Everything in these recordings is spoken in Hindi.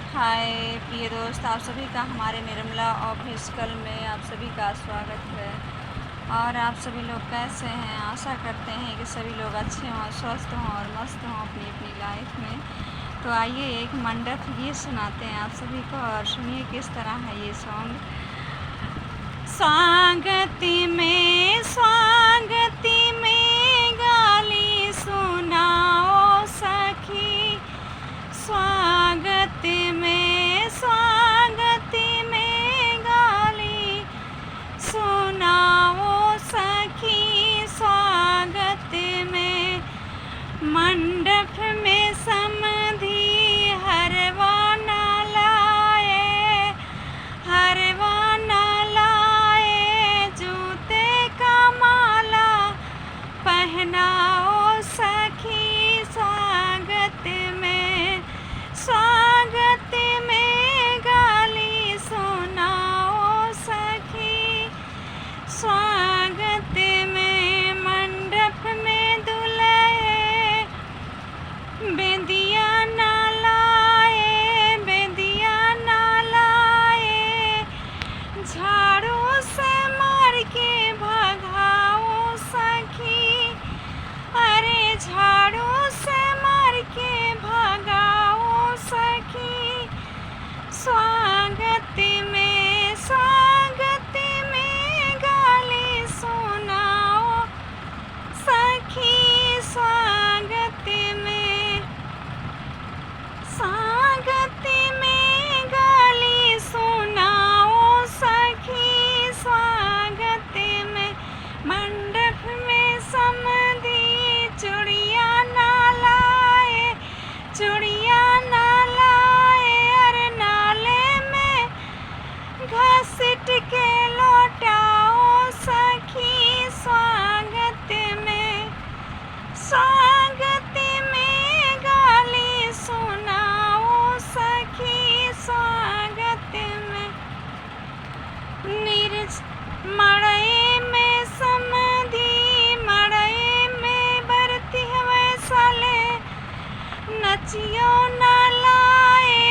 हाय प्रिय दोस्त, आप सभी का हमारे निर्मला ऑफिशियल में आप सभी का स्वागत है। और आप सभी लोग कैसे हैं? आशा करते हैं कि सभी लोग अच्छे हों, स्वस्थ हों और मस्त हों अपनी अपनी लाइफ में। तो आइए एक मंडप गीत सुनाते हैं आप सभी को और सुनिए किस तरह है ये सॉन्ग। स्वागति में गाली सुनाओ सखी, स्वागत में गाली सुनाओ सखी, स्वागत में मंडप में समधी हरवा न लाए, जूते का माला पहनाओ सखी, स्वागत में गाली सुनाओ सखी, स्वागत में मंडप में दुल्हे बेदिया न लाए, झाड़ू से मार के भगाओ सखी, अरे झाड़ू से मार के भगाओ सखी, स्वागत में गाली सुनाओ सखी, स्वागत में गाली सुनाओ सखी, स्वागत में मंडप में समधी चूड़िया न लाए, अरे नाले में घसीट के लौटाओ सखी, स्वागत में गाली सुनाओ सखी, स्वागत में मड़ई में समधी, मड़ई में बरती हुए साले, नचियो न लाए,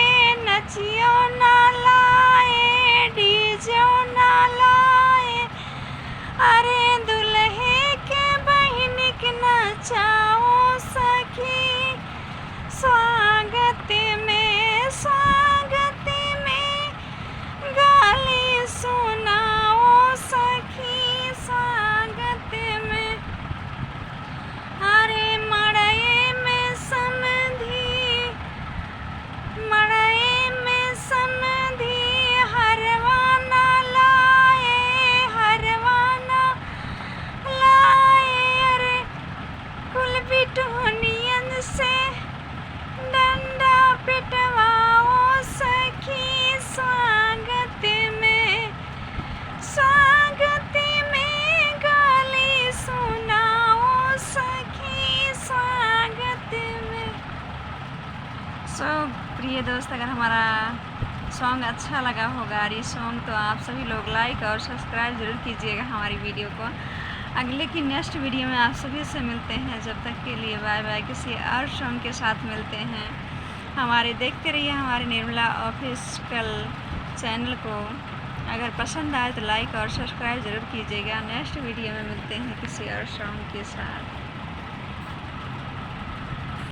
डीजो न लाए, अरे दुल्हे के बहिन के नचाओ सखी, स्वागत में गाली सुनाओ सखी, स्वागत में अरे मड़ई में समधी हरवा न लाए, अरे कुल बिटुनियन से डंडा पिटवाओ सखी, स्वागत में गाली सुनाओ सखी, स्वागत में। प्रिय दोस्त, अगर हमारा सॉन्ग अच्छा लगा होगा और ये सॉन्ग, तो आप सभी लोग लाइक और सब्सक्राइब ज़रूर कीजिएगा हमारी वीडियो को। अगले की नेक्स्ट वीडियो में आप सभी से मिलते हैं। जब तक के लिए बाय बाय। किसी और सॉन्ग के साथ मिलते हैं। हमारे देखते रहिए हमारे निर्मला ऑफिशियल चैनल को। अगर पसंद आए तो लाइक और सब्सक्राइब ज़रूर कीजिएगा। नेक्स्ट वीडियो में मिलते हैं किसी और सॉन्ग के साथ।